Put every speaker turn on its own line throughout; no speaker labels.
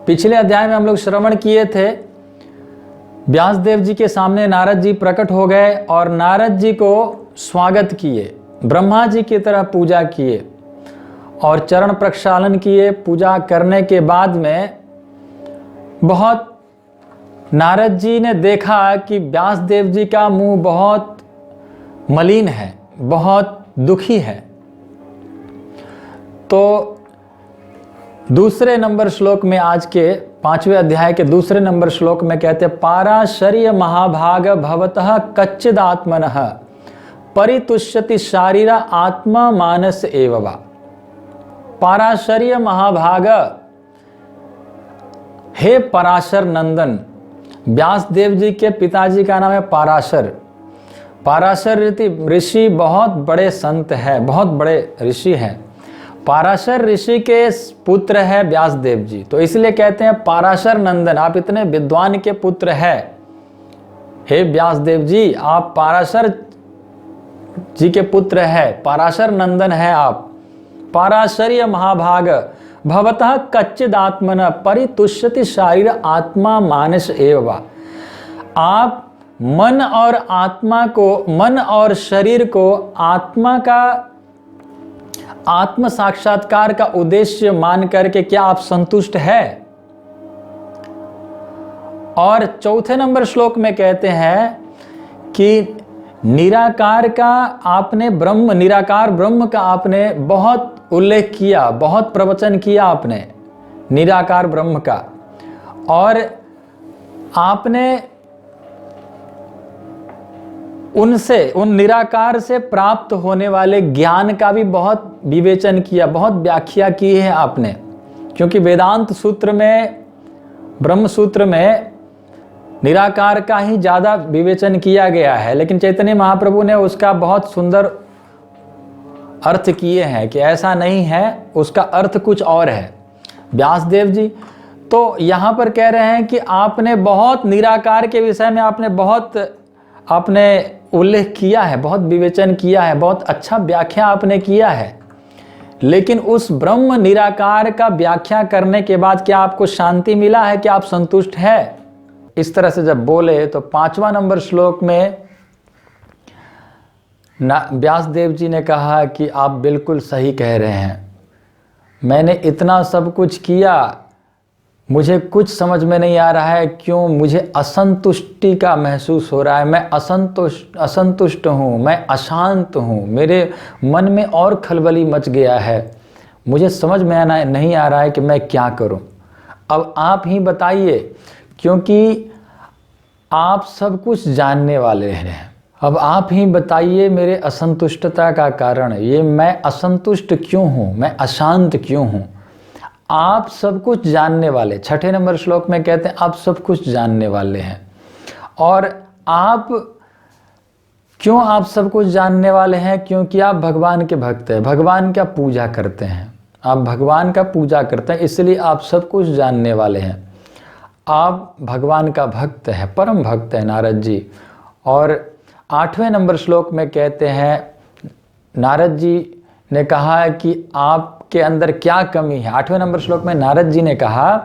पिछले अध्याय में हम लोग श्रवण किए थे, व्यासदेव जी के सामने नारद जी प्रकट हो गए और नारद जी को स्वागत किए, ब्रह्मा जी की तरह पूजा किए और चरण प्रक्षालन किए। पूजा करने के बाद में बहुत नारद जी ने देखा कि व्यासदेव जी का मुंह बहुत मलिन है, बहुत दुखी है। तो दूसरे नंबर श्लोक में, आज के 5वें अध्याय के दूसरे नंबर श्लोक में कहते हैं, पाराशर्य महाभाग भवतः कच्चिदात्मनः परितुष्यति शारीरा आत्मा मानस एववा। पाराशर्य महाभाग, हे पराशर नंदन। व्यासदेव जी के पिताजी का नाम है पाराशर। पाराशर ऋषि बहुत बड़े संत है, बहुत बड़े ऋषि हैं। पाराशर ऋषि के पुत्र है व्यासदेव जी, तो इसलिए कहते हैं पाराशर नंदन, आप इतने विद्वान के पुत्र हैं। हे व्यासदेव जी, आप पाराशर जी के पुत्र है, पाराशर नंदन है आप। पाराशर्य महाभाग भवतः कच्चिदात्मन परितुष्यति शारीर आत्मा मानस एवं। आप मन और आत्मा को, मन और शरीर को आत्मा का, आत्म साक्षात्कार का उद्देश्य मान करके क्या आप संतुष्ट है? और चौथे नंबर श्लोक में कहते हैं कि निराकार का आपने ब्रह्म, निराकार ब्रह्म का आपने बहुत उल्लेख किया, बहुत प्रवचन किया आपने निराकार ब्रह्म का, और आपने उनसे, उन निराकार से प्राप्त होने वाले ज्ञान का भी बहुत विवेचन किया, बहुत व्याख्या की है आपने। क्योंकि वेदांत सूत्र में, ब्रह्म सूत्र में निराकार का ही ज़्यादा विवेचन किया गया है, लेकिन चैतन्य महाप्रभु ने उसका बहुत सुंदर अर्थ किए हैं कि ऐसा नहीं है, उसका अर्थ कुछ और है। व्यासदेव जी तो यहाँ पर कह रहे हैं कि आपने बहुत निराकार के विषय में आपने उल्लेख किया है, बहुत विवेचन किया है, बहुत अच्छा व्याख्या आपने किया है, लेकिन उस ब्रह्म निराकार का व्याख्या करने के बाद क्या आपको शांति मिला है? क्या आप संतुष्ट है? इस तरह से जब बोले तो 5वां नंबर श्लोक में व्यासदेव जी ने कहा कि आप बिल्कुल सही कह रहे हैं, मैंने इतना सब कुछ किया, मुझे कुछ समझ में नहीं आ रहा है, क्यों मुझे असंतुष्टि का महसूस हो रहा है, मैं असंतुष्ट हूँ, मैं अशांत हूँ, मेरे मन में और खलबली मच गया है, मुझे समझ में नहीं आ रहा है कि मैं क्या करूँ। अब आप ही बताइए, क्योंकि आप सब कुछ जानने वाले हैं, अब आप ही बताइए मेरे असंतुष्टता का कारण, ये मैं असंतुष्ट क्यों हूँ, मैं अशांत क्यों हूँ? आप सब कुछ जानने वाले, 6ठे नंबर श्लोक में कहते हैं आप सब कुछ जानने वाले हैं। और आप क्यों आप सब कुछ जानने वाले हैं? क्योंकि आप भगवान के भक्त हैं, भगवान का पूजा करते हैं, आप भगवान का पूजा करते हैं, इसलिए आप सब कुछ जानने वाले हैं। आप भगवान का भक्त है, परम भक्त है नारद जी। और 8वें नंबर श्लोक में कहते हैं, नारद जी ने कहा कि आपके अंदर क्या कमी है। 8वें नंबर श्लोक में नारद जी ने कहा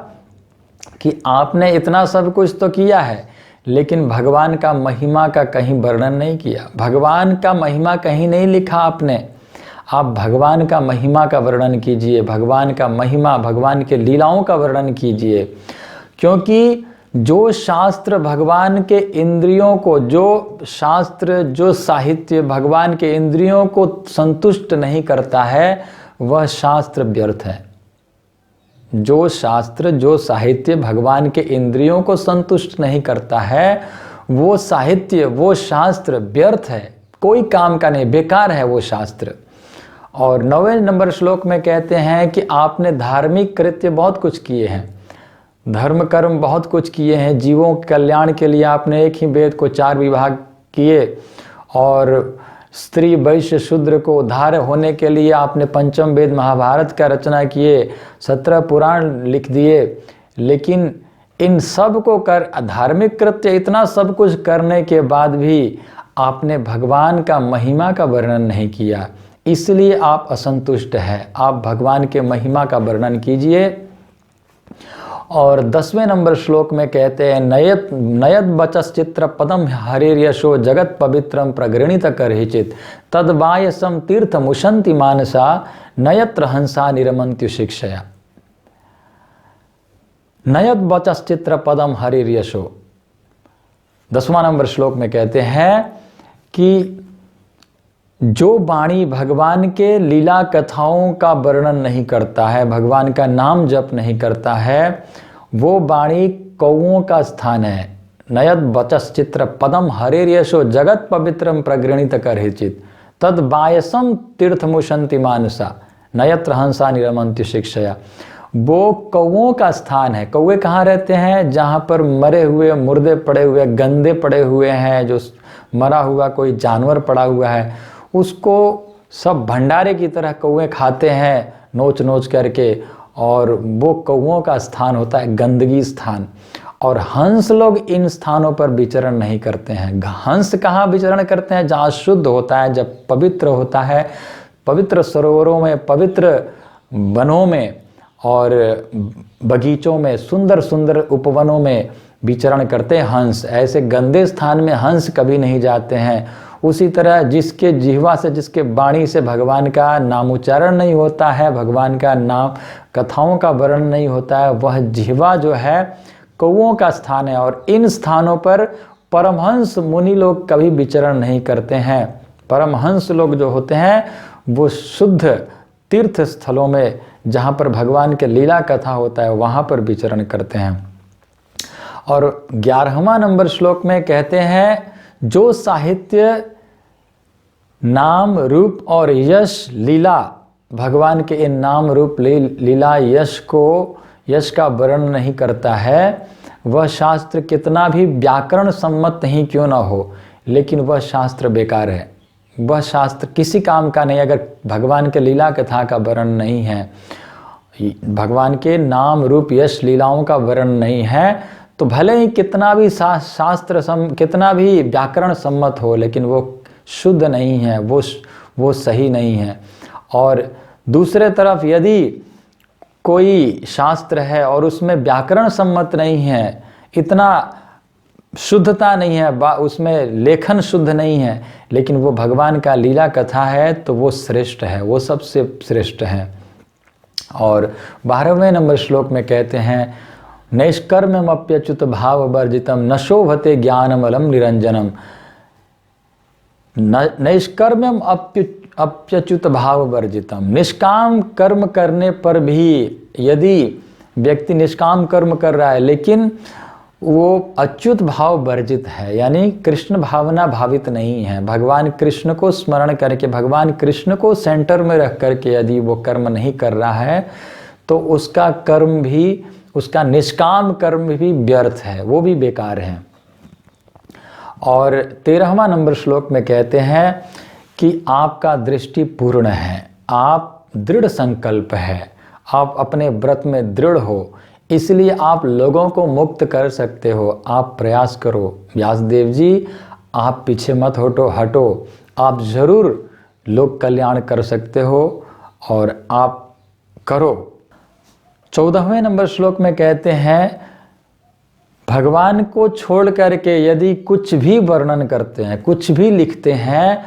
कि आपने इतना सब कुछ तो किया है, लेकिन भगवान का महिमा का कहीं वर्णन नहीं किया, भगवान का महिमा कहीं नहीं लिखा आपने। आप भगवान का महिमा का वर्णन कीजिए, भगवान का महिमा, भगवान के लीलाओं का वर्णन कीजिए। क्योंकि जो शास्त्र भगवान के इंद्रियों को, जो शास्त्र, जो साहित्य भगवान के इंद्रियों को संतुष्ट नहीं करता है, वह शास्त्र व्यर्थ है। जो शास्त्र, जो साहित्य भगवान के इंद्रियों को संतुष्ट नहीं करता है, वो साहित्य, वो शास्त्र व्यर्थ है, कोई काम का नहीं, बेकार है वो शास्त्र। और 9वें नंबर श्लोक में कहते हैं कि आपने धार्मिक कृत्य बहुत कुछ किए हैं, धर्म कर्म बहुत कुछ किए हैं, जीवों के कल्याण के लिए आपने एक ही वेद को 4 विभाग किए, और स्त्री वैश्य शूद्र को उद्धार होने के लिए आपने 5म वेद महाभारत का रचना किए, 17 पुराण लिख दिए। लेकिन इन सब को कर, धार्मिक कृत्य इतना सब कुछ करने के बाद भी आपने भगवान का महिमा का वर्णन नहीं किया, इसलिए आप असंतुष्ट हैं। आप भगवान के महिमा का वर्णन कीजिए। और 10वें नंबर श्लोक में कहते हैं नयत बचश्चित्र पदम हरिर्यशो जगत पवित्रम प्रगृणित करहिचित तद्बायसम तीर्थ मुशंति मानसा नयत्र हंसा निरमंत्यु शिक्षया। नयत बचश्चित्र पदम हरिर्यशो 10वां नंबर श्लोक में कहते हैं कि जो वाणी भगवान के लीला कथाओं का वर्णन नहीं करता है, भगवान का नाम जप नहीं करता है, वो वाणी कौओं का स्थान है। नयत बचश्चित्र पदम हरिर्यशो जगत पवित्रम प्रगृणित करहिचित तद बायसम तीर्थमुशंति मानसा नयत्र हंसा निरमंत्यु शिक्षया। वो कौओं का स्थान है। कौए कहाँ रहते हैं? जहाँ पर मरे हुए, मुर्दे पड़े हुए, गंदे पड़े हुए हैं, जो मरा हुआ कोई जानवर पड़ा हुआ है, उसको सब भंडारे की तरह कौए खाते हैं नोच नोच करके, और वो कौओं का स्थान होता है, गंदगी स्थान। और हंस लोग इन स्थानों पर विचरण नहीं करते हैं। हंस कहाँ विचरण करते हैं? जहाँ शुद्ध होता है, जब पवित्र होता है, पवित्र सरोवरों में, पवित्र वनों में और बगीचों में, सुंदर सुंदर उपवनों में विचरण करते हैं हंस। ऐसे गंदे स्थान में हंस कभी नहीं जाते हैं। उसी तरह जिसके जिह्वा से, जिसके वाणी से भगवान का नामोच्चारण नहीं होता है, भगवान का नाम कथाओं का वर्णन नहीं होता है, वह जिह्वा जो है कौओं का स्थान है। और इन स्थानों पर परमहंस मुनि लोग कभी विचरण नहीं करते हैं। परमहंस लोग जो होते हैं वो शुद्ध तीर्थ स्थलों में, जहाँ पर भगवान के लीला कथा होता है, वहाँ पर विचरण करते हैं। और 11वां नंबर श्लोक में कहते हैं जो साहित्य नाम रूप और यश लीला, भगवान के इन नाम रूप लीला यश का वर्णन नहीं करता है, वह शास्त्र कितना भी व्याकरण सम्मत नहीं क्यों ना हो, लेकिन वह शास्त्र बेकार है। वह शास्त्र किसी काम का नहीं। अगर भगवान के लीला कथा का वर्णन नहीं है, भगवान के नाम रूप यश लीलाओं का वर्णन नहीं है, तो भले ही कितना भी कितना भी व्याकरण सम्मत हो, लेकिन वो शुद्ध नहीं है, वो सही नहीं है। और दूसरे तरफ यदि कोई शास्त्र है और उसमें व्याकरण सम्मत नहीं है, इतना शुद्धता नहीं है, उसमें लेखन शुद्ध नहीं है, लेकिन वो भगवान का लीला कथा है, तो वो श्रेष्ठ है, वो सबसे श्रेष्ठ है। और 12वें नंबर श्लोक में कहते हैं नैष्कर्म्यमप्यच्युत भाव वर्जितम न शोभते ज्ञानमलम निरंजनम। नैष्कर्म्यम अप्यच्युत भाव वर्जितम। निष्काम कर्म करने पर भी यदि व्यक्ति निष्काम कर्म कर रहा है, लेकिन वो अच्युत भाव वर्जित है, यानी कृष्ण भावना भावित नहीं है, भगवान कृष्ण को स्मरण करके, भगवान कृष्ण को सेंटर में रख करके यदि वो कर्म नहीं कर रहा है, तो उसका कर्म भी, उसका निष्काम कर्म भी व्यर्थ है, वो भी बेकार है। और 13वां नंबर श्लोक में कहते हैं कि आपका दृष्टि पूर्ण है, आप दृढ़ संकल्प है, आप अपने व्रत में दृढ़ हो, इसलिए आप लोगों को मुक्त कर सकते हो। आप प्रयास करो। व्यासदेव जी, आप पीछे मत हटो, आप जरूर लोक कल्याण कर सकते हो और आप करो। 14वें नंबर श्लोक में कहते हैं भगवान को छोड़ करके यदि कुछ भी वर्णन करते हैं, कुछ भी लिखते हैं,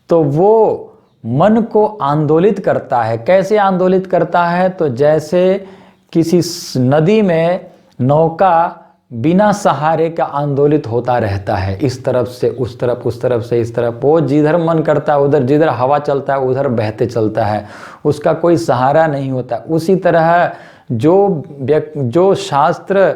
तो वो मन को आंदोलित करता है। कैसे आंदोलित करता है? तो जैसे किसी नदी में नौका बिना सहारे का आंदोलित होता रहता है, इस तरफ से उस तरफ, उस तरफ से इस तरफ, वो जिधर मन करता है उधर, जिधर हवा चलता है उधर बहते चलता है, उसका कोई सहारा नहीं होता। उसी तरह जो शास्त्र,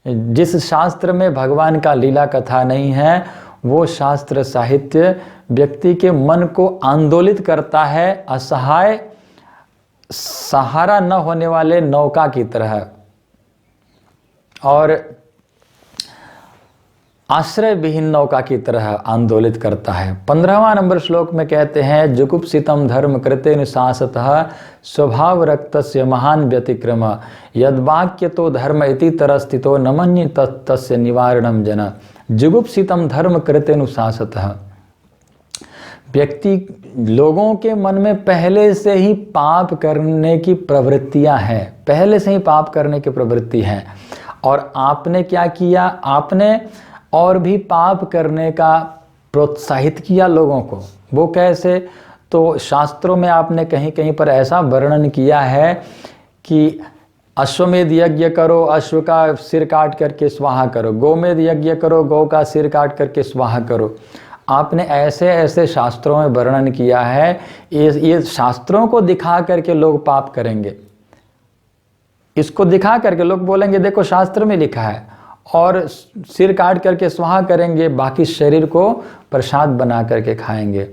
जिस शास्त्र में भगवान का लीला कथा नहीं है, वो शास्त्र साहित्य व्यक्ति के मन को आंदोलित करता है, असहाय, सहारा न होने वाले नौका की तरह, और आश्रय विहीन नौका की तरह आंदोलित करता है। 15वां नंबर श्लोक में कहते हैं जुगुप्सितम धर्म कृतेनुशासतः स्वभाव रक्तस्य महान व्यतिक्रम यद्वाक्य तो धर्म इति तरस्थितो नमन्य तस्य निवारणम जन। जुगुप्सितम धर्म कृतेनुशासतः, व्यक्ति, लोगों के मन में पहले से ही पाप करने की प्रवृत्तियां हैं, पहले से ही पाप करने की प्रवृत्ति है। और आपने क्या किया, आपने और भी पाप करने का प्रोत्साहित किया लोगों को। वो कैसे, तो शास्त्रों में आपने कहीं कहीं पर ऐसा वर्णन किया है कि अश्वमेध यज्ञ करो, अश्व का सिर काट करके स्वाहा करो, गोमेध यज्ञ करो, गौ का सिर काट करके स्वाहा करो। आपने ऐसे ऐसे शास्त्रों में वर्णन किया है। ये शास्त्रों को दिखा करके लोग पाप करेंगे, इसको दिखा करके लोग बोलेंगे देखो शास्त्र में लिखा है, और सिर काट करके स्वाहा करेंगे, बाकी शरीर को प्रसाद बना करके खाएंगे।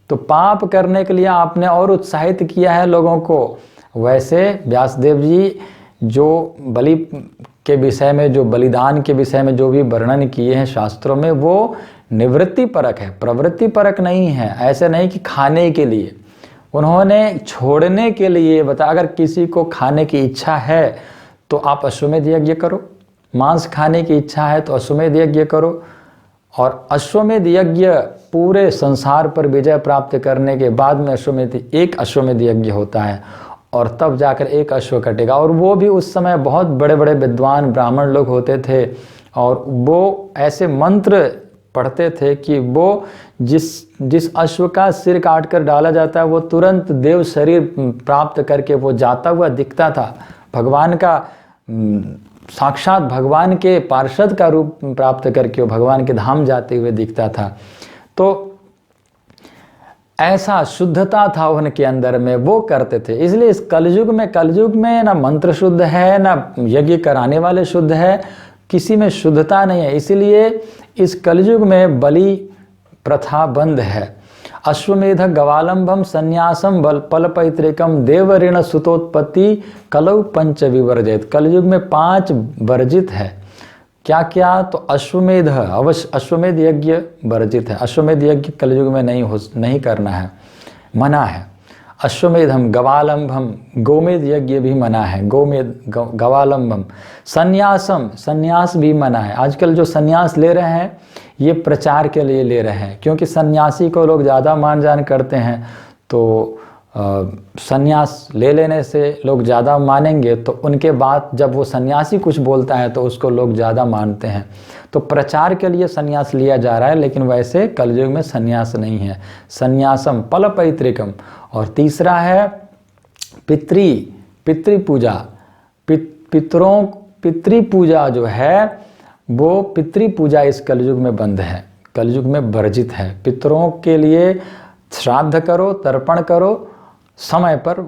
तो पाप करने के लिए आपने और उत्साहित किया है लोगों को। वैसे व्यासदेव जी जो बलि के विषय में, जो बलिदान के विषय में जो भी वर्णन किए हैं शास्त्रों में, वो निवृत्ति परक है, प्रवृत्ति परक नहीं है। ऐसे नहीं कि खाने के लिए, उन्होंने छोड़ने के लिए बता। अगर किसी को खाने की इच्छा है तो आप अश्वमेध यज्ञ करो, मांस खाने की इच्छा है तो अश्वमेध यज्ञ करो। और अश्वमेध यज्ञ पूरे संसार पर विजय प्राप्त करने के बाद में एक अश्वमेध यज्ञ होता है, और तब जाकर एक अश्व कटेगा। और वो भी उस समय बहुत बड़े बड़े विद्वान ब्राह्मण लोग होते थे, और वो ऐसे मंत्र पढ़ते थे कि वो जिस अश्व का सिर काट कर डाला जाता है वो तुरंत देव शरीर प्राप्त करके वो जाता हुआ दिखता था, भगवान का साक्षात भगवान के पार्षद का रूप प्राप्त करके वो भगवान के धाम जाते हुए दिखता था। तो ऐसा शुद्धता था उनके अंदर में, वो करते थे। इसलिए इस कलयुग में ना मंत्र शुद्ध है, ना यज्ञ कराने वाले शुद्ध है, किसी में शुद्धता नहीं है। इसलिए इस कलयुग में बलि प्रथा बंद है। अश्वमेध गवालंबम संन्यासम फलपैतृकम देव ऋण सुतोत्पत्ति कलौ पंच विवर्जित। कलयुग में 5 वर्जित है। क्या क्या, तो अश्वमेध, अवश्य अश्वमेध यज्ञ वर्जित है। अश्वमेध यज्ञ कलयुग में नहीं करना है, मना है। अश्वमेधम गवालंबम, गोमेध यज्ञ भी मना है, गोमेध गवालंबम। संन्यासम, संन्यास भी मना है। आजकल जो संन्यास ले रहे हैं ये प्रचार के लिए ले रहे हैं, क्योंकि सन्यासी को लोग ज़्यादा मान जान करते हैं। तो सन्यास ले लेने से लोग ज़्यादा मानेंगे, तो उनके बाद जब वो सन्यासी कुछ बोलता है तो उसको लोग ज़्यादा मानते हैं। तो प्रचार के लिए सन्यास लिया जा रहा है, लेकिन वैसे कलयुग में सन्यास नहीं है। संन्यासम फलपैतृकम। और तीसरा है पितृ पूजा। पितृ पूजा जो है वो पितृ पूजा इस कलयुग में बंद है, कलयुग में वर्जित है। पितरों के लिए श्राद्ध करो, तर्पण करो, समय पर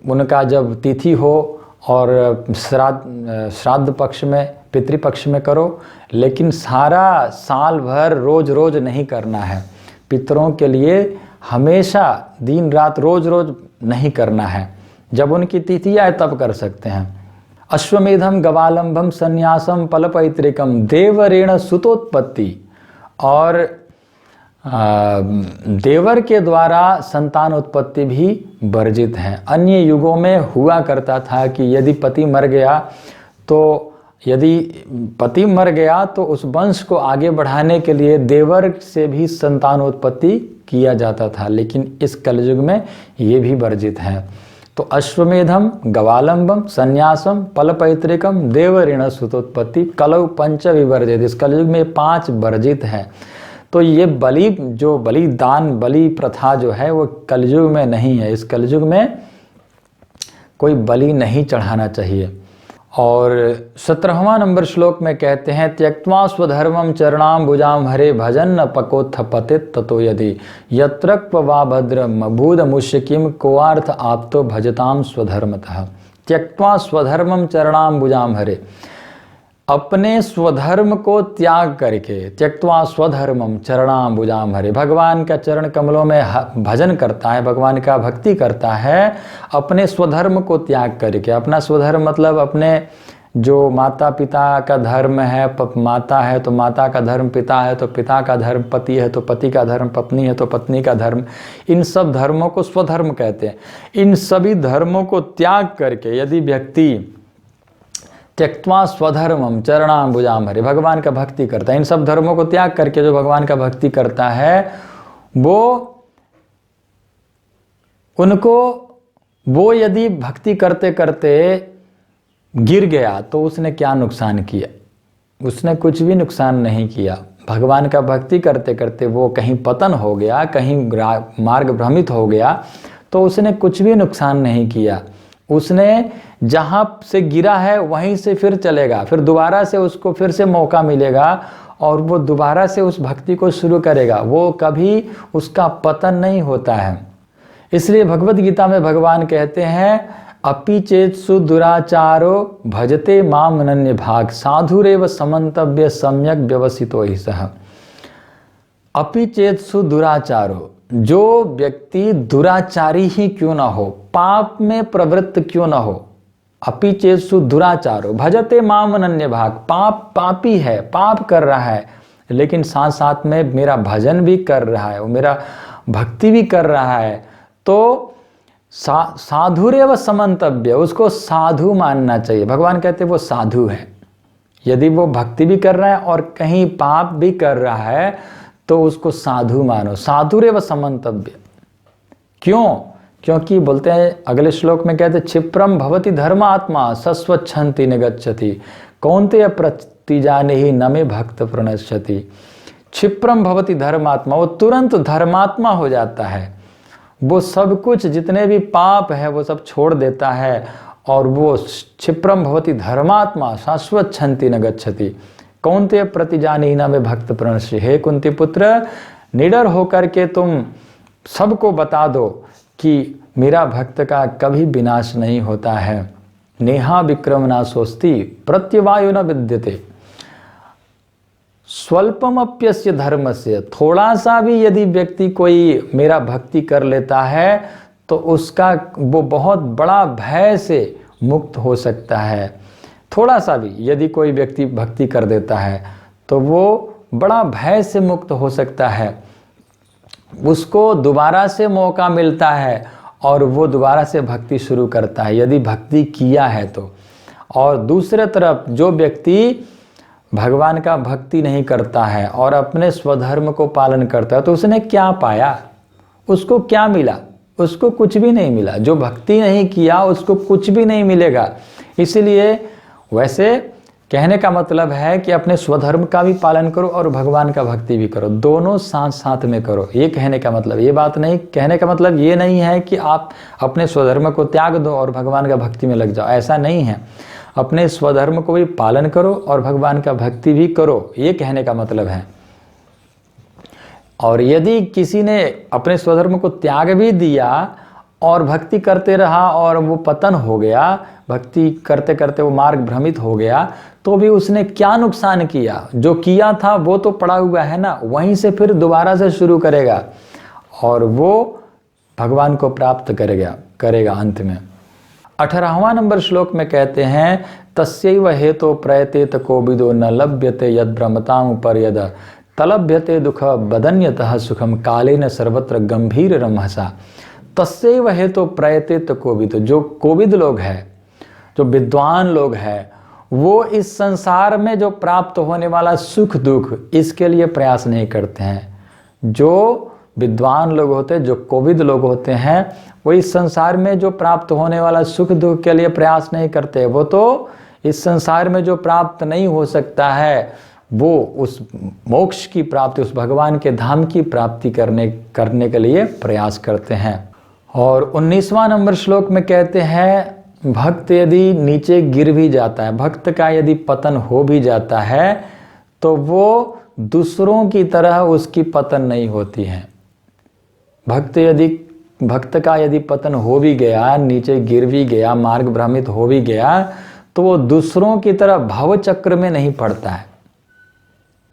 उनका जब तिथि हो, और श्राद्ध पक्ष में, पितृपक्ष में करो, लेकिन सारा साल भर रोज रोज नहीं करना है। पितरों के लिए हमेशा दिन रात रोज रोज नहीं करना है, जब उनकी तिथि आए तब कर सकते हैं। अश्वमेधम गवालंबम संन्यासम फलपैतृकम देवऋण सुतोत्पत्ति। और देवर के द्वारा संतान उत्पत्ति भी वर्जित है। अन्य युगों में हुआ करता था कि यदि पति मर गया तो उस वंश को आगे बढ़ाने के लिए देवर से भी संतान उत्पत्ति किया जाता था, लेकिन इस कलयुग में ये भी वर्जित है। तो अश्वमेधम गवालंबम संन्यासम फलपैतृकम देवऋण सुतोत्पत्ति कलौ पंच विवर्जित। इस कलयुग में 5 वर्जित है। तो ये बलि प्रथा जो है वो कलयुग में नहीं है। इस कलयुग में कोई बलि नहीं चढ़ाना चाहिए। और 17वां नंबर श्लोक में कहते हैं त्यक्त्वा स्वधर्मम चरणाम भुजाम हरे भजन न पकोत्थ पतित ततो यदि यत्रक्व वा भद्रम भूद मुष्य किम कोआर्थ आप्तो भजताम स्वधर्मतः। त्यक्त्वा स्वधर्मम चरणाम भुजाम हरे, अपने स्वधर्म को त्याग करके, त्यक्त्वा स्वधर्मम चरणाम भुजाम हरे, भगवान का चरण कमलों में भजन करता है, भगवान का भक्ति करता है, अपने स्वधर्म को त्याग करके। अपना स्वधर्म मतलब अपने जो माता पिता का धर्म है, माता है तो माता का धर्म, पिता है तो पिता का धर्म, पति है तो पति का धर्म, पत्नी है तो पत्नी का धर्म, इन सब धर्मों को स्वधर्म कहते हैं। इन सभी धर्मों को त्याग करके यदि व्यक्ति त्यक्त्वा स्वधर्मम चरणाम्बुजाम हरे, भगवान का भक्ति करता है, इन सब धर्मों को त्याग करके जो भगवान का भक्ति करता है वो यदि भक्ति करते करते गिर गया तो उसने क्या नुकसान किया? उसने कुछ भी नुकसान नहीं किया। भगवान का भक्ति करते करते वो कहीं पतन हो गया, कहीं मार्ग भ्रमित हो गया, तो उसने कुछ भी नुकसान नहीं किया। उसने जहाँ से गिरा है वहीं से फिर चलेगा, फिर दोबारा से उसको फिर से मौका मिलेगा और वो दोबारा से उस भक्ति को शुरू करेगा। वो कभी उसका पतन नहीं होता है। इसलिए भगवत गीता में भगवान कहते हैं, अपि चेत्सु दुराचारो भजते माम अनन्य भाग साधुरेव समन्तव्य सम्यक व्यवसितो हि सः। अपि चेत्सु दुराचारो, जो व्यक्ति दुराचारी ही क्यों ना हो, पाप में प्रवृत्त क्यों ना हो, अपि चेत्सु दुराचारो भजते माम अनन्य भाग, पापी है, पाप कर रहा है, लेकिन साथ साथ में मेरा भजन भी कर रहा है, वो मेरा भक्ति भी कर रहा है, तो साधुरेव समन्तव्य, उसको साधु मानना चाहिए। भगवान कहते वो साधु है। यदि वो भक्ति भी कर रहा है और कहीं पाप भी कर रहा है तो उसको साधु मानो। साधुरेव समन्तव्य, क्यों? क्योंकि बोलते हैं अगले श्लोक में कहते, क्षिप्रम भवति धर्मात्मा सस्वच्छन्ति निगच्छति कौन्तेय प्रतिजाने ही न मे भक्त प्रणश्यति। क्षिप्रम भवति धर्मात्मा, वो तुरंत धर्मात्मा हो जाता है। वो सब कुछ जितने भी पाप है वो सब छोड़ देता है और वो क्षिप्रम भवति धर्मात्मा शाश्वच्छन्ति न गच्छति कौन्तेय प्रतिजानी न में भक्त प्रणश्य। हे कुंती पुत्र, निडर होकर के तुम सबको बता दो कि मेरा भक्त का कभी विनाश नहीं होता है। नेहा विक्रम नाशोस्ति प्रत्यवायो न विद्यते। स्वल्पमप्यस्य धर्मस्य, थोड़ा सा भी यदि व्यक्ति कोई मेरा भक्ति कर लेता है तो उसका वो बहुत बड़ा भय से मुक्त हो सकता है। थोड़ा सा भी यदि कोई व्यक्ति भक्ति कर देता है तो वो बड़ा भय से मुक्त हो सकता है। उसको दोबारा से मौका मिलता है और वो दोबारा से भक्ति शुरू करता है यदि भक्ति किया है तो। और दूसरे तरफ जो व्यक्ति भगवान का भक्ति नहीं करता है और अपने स्वधर्म को पालन करता है तो उसने क्या पाया? उसको क्या मिला? उसको कुछ भी नहीं मिला। जो भक्ति नहीं किया उसको कुछ भी नहीं मिलेगा। इसलिए वैसे कहने का मतलब है कि अपने स्वधर्म का भी पालन करो और भगवान का भक्ति भी करो, दोनों साथ साथ में करो। ये कहने का मतलब, ये बात नहीं, कहने का मतलब ये नहीं है कि आप अपने स्वधर्म को त्याग दो और भगवान का भक्ति में लग जाओ, ऐसा नहीं है। अपने स्वधर्म को भी पालन करो और भगवान का भक्ति भी करो, ये कहने का मतलब है। और यदि किसी ने अपने स्वधर्म को त्याग भी दिया और भक्ति करते रहा और वो पतन हो गया, भक्ति करते करते वो मार्ग भ्रमित हो गया, तो भी उसने क्या नुकसान किया? जो किया था वो तो पड़ा हुआ है ना, वहीं से फिर दोबारा से शुरू करेगा और वो भगवान को प्राप्त करेगा अंत में। 18वां नंबर श्लोक में कहते हैं, तस्यैव हेतो प्रयतेत कोविदो न लभ्यते यद भ्रमतां पर्यद तलभ्यते दुख बदन्यतः सुखम कालेन सर्वत्र गंभीर रमहसा। तस्यैव हेतो प्रयतेत कोविद, जो कोविद लोग हैं, जो विद्वान लोग हैं, वो इस संसार में जो प्राप्त होने वाला सुख दुख इसके लिए प्रयास नहीं करते हैं। जो विद्वान लोग होते हैं, जो कोविद लोग होते हैं, वो इस संसार में जो प्राप्त होने वाला सुख दुख के लिए प्रयास नहीं करते। वो तो इस संसार में जो प्राप्त नहीं हो सकता है वो उस मोक्ष की प्राप्ति, उस भगवान के धाम की प्राप्ति करने के लिए प्रयास करते हैं। और 19वां नंबर श्लोक में कहते हैं, भक्त यदि नीचे गिर भी जाता है, भक्त का यदि पतन हो भी जाता है तो वो दूसरों की तरह उसकी पतन नहीं होती है। भक्त का यदि पतन हो भी गया, नीचे गिर भी गया, मार्ग भ्रमित हो भी गया, तो वो दूसरों की तरह भव चक्र में नहीं पड़ता है।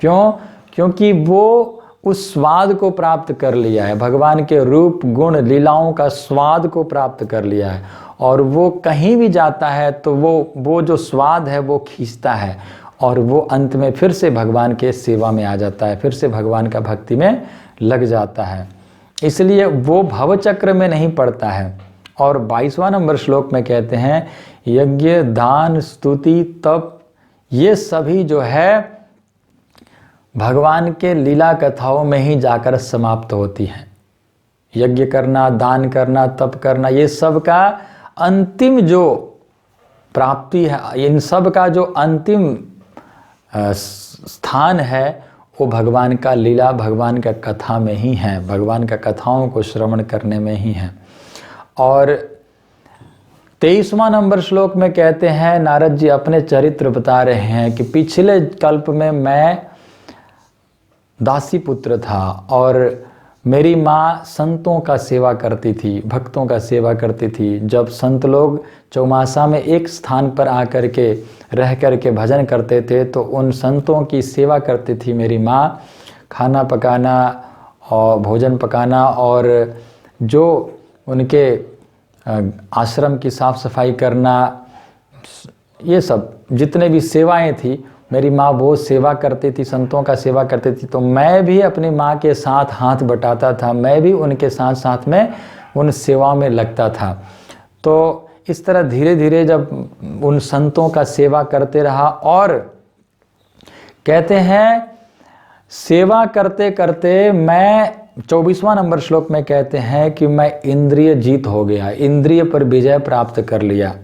क्यों? क्योंकि वो उस स्वाद को प्राप्त कर लिया है, भगवान के रूप गुण लीलाओं का स्वाद को प्राप्त कर लिया है और वो कहीं भी जाता है तो वो जो स्वाद है वो खींचता है और वो अंत में फिर से भगवान के सेवा में आ जाता है, फिर से भगवान का भक्ति में लग जाता है। इसलिए वो भव चक्र में नहीं पड़ता है। और 22वां नंबर श्लोक में कहते हैं, यज्ञ दान स्तुति तप ये सभी जो है भगवान के लीला कथाओं में ही जाकर समाप्त होती हैं। यज्ञ करना, दान करना, तप करना, ये सब का अंतिम जो प्राप्ति है, इन सब का जो अंतिम स्थान है वो भगवान का लीला, भगवान का कथा में ही है, भगवान का कथाओं को श्रवण करने में ही है। और 23वां नंबर श्लोक में कहते हैं, नारद जी अपने चरित्र बता रहे हैं कि पिछले कल्प में मैं दासी पुत्र था और मेरी माँ संतों का सेवा करती थी, भक्तों का सेवा करती थी। जब संत लोग चौमासा में एक स्थान पर आकर के रह कर के भजन करते थे तो उन संतों की सेवा करती थी मेरी माँ, खाना पकाना और भोजन पकाना और जो उनके आश्रम की साफ़ सफाई करना, ये सब जितने भी सेवाएं थी मेरी माँ वो सेवा करती थी, संतों का सेवा करती थी। तो मैं भी अपनी माँ के साथ हाथ बटाता था, मैं भी उनके साथ साथ में उन सेवा में लगता था। तो इस तरह धीरे धीरे जब उन संतों का सेवा करते रहा और कहते हैं सेवा करते करते मैं 24वां नंबर श्लोक में कहते हैं कि मैं इंद्रिय जीत हो गया, इंद्रिय पर विजय प्राप्त कर लिया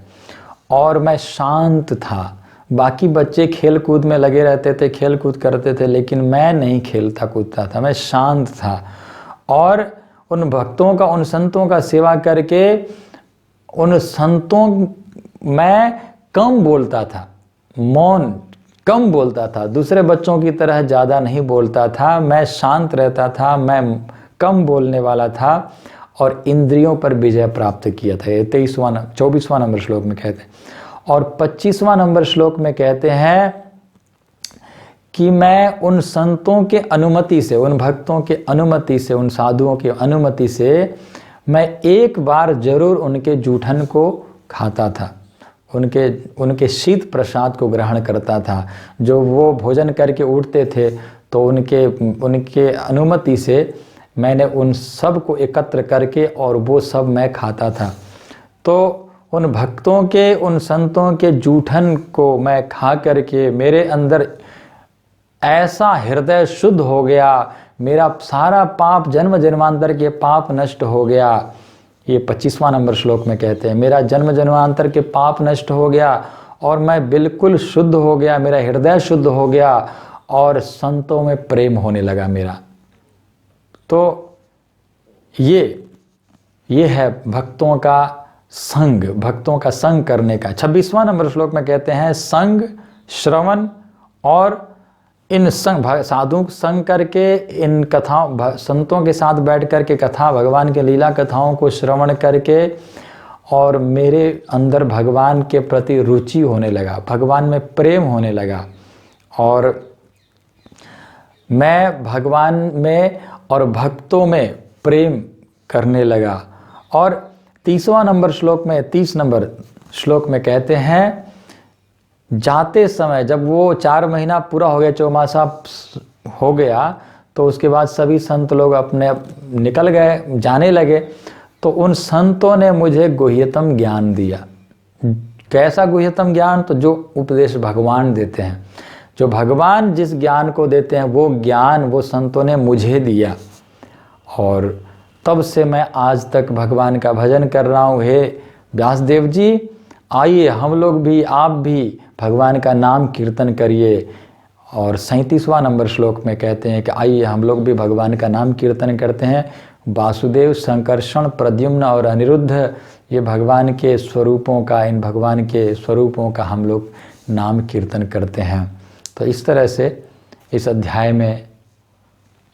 और मैं शांत था। बाकी बच्चे खेल कूद में लगे रहते थे, खेल कूद करते थे, लेकिन मैं नहीं खेलता कूदता था, मैं शांत था। और उन भक्तों का, उन संतों का सेवा करके उन संतों मैं कम बोलता था, मौन कम बोलता था, दूसरे बच्चों की तरह ज़्यादा नहीं बोलता था, मैं शांत रहता था, मैं कम बोलने वाला था और इंद्रियों पर विजय प्राप्त किया था। ये 24वां नंबर श्लोक में कहते हैं। और 25वां नंबर श्लोक में कहते हैं कि मैं उन संतों के अनुमति से, उन भक्तों के अनुमति से, उन साधुओं की अनुमति से मैं एक बार जरूर उनके जूठन को खाता था, उनके शीत प्रसाद को ग्रहण करता था। जो वो भोजन करके उठते थे तो उनके अनुमति से मैंने उन सब को एकत्र करके और वो सब मैं खाता था। तो उन भक्तों के, उन संतों के जूठन को मैं खा करके मेरे अंदर ऐसा हृदय शुद्ध हो गया, मेरा सारा पाप, जन्म जन्मांतर के पाप नष्ट हो गया। ये 25वां नंबर श्लोक में कहते हैं, मेरा जन्म जन्मांतर के पाप नष्ट हो गया और मैं बिल्कुल शुद्ध हो गया, मेरा हृदय शुद्ध हो गया और संतों में प्रेम होने लगा मेरा। तो ये है भक्तों का संग, भक्तों का संग करने का। 26वां नंबर श्लोक में कहते हैं संग, श्रवण और इन साधु संग करके इन कथाओं, संतों के साथ बैठ करके कथा, भगवान के लीला कथाओं को श्रवण करके और मेरे अंदर भगवान के प्रति रुचि होने लगा, भगवान में प्रेम होने लगा और मैं भगवान में और भक्तों में प्रेम करने लगा। और 30वां नंबर श्लोक में, 30 नंबर श्लोक में कहते हैं जाते समय, जब वो 4 महीना पूरा हो गया, चौमासा हो गया, तो उसके बाद सभी संत लोग अपने निकल गए, जाने लगे। तो उन संतों ने मुझे गुह्यतम ज्ञान दिया। कैसा गुह्यतम ज्ञान? तो जो उपदेश भगवान देते हैं, जो भगवान जिस ज्ञान को देते हैं वो ज्ञान वो संतों ने मुझे दिया और तब से मैं आज तक भगवान का भजन कर रहा हूँ। हे व्यासदेव जी, आइए हम लोग भी, आप भी भगवान का नाम कीर्तन करिए। और 37वां नंबर श्लोक में कहते हैं कि आइए हम लोग भी भगवान का नाम कीर्तन करते हैं। वासुदेव, संकर्षण, प्रद्युम्न और अनिरुद्ध, ये भगवान के स्वरूपों का, इन भगवान के स्वरूपों का हम लोग नाम कीर्तन करते हैं। तो इस तरह से इस अध्याय में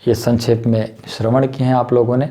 ये संक्षेप में श्रवण किए हैं आप लोगों ने।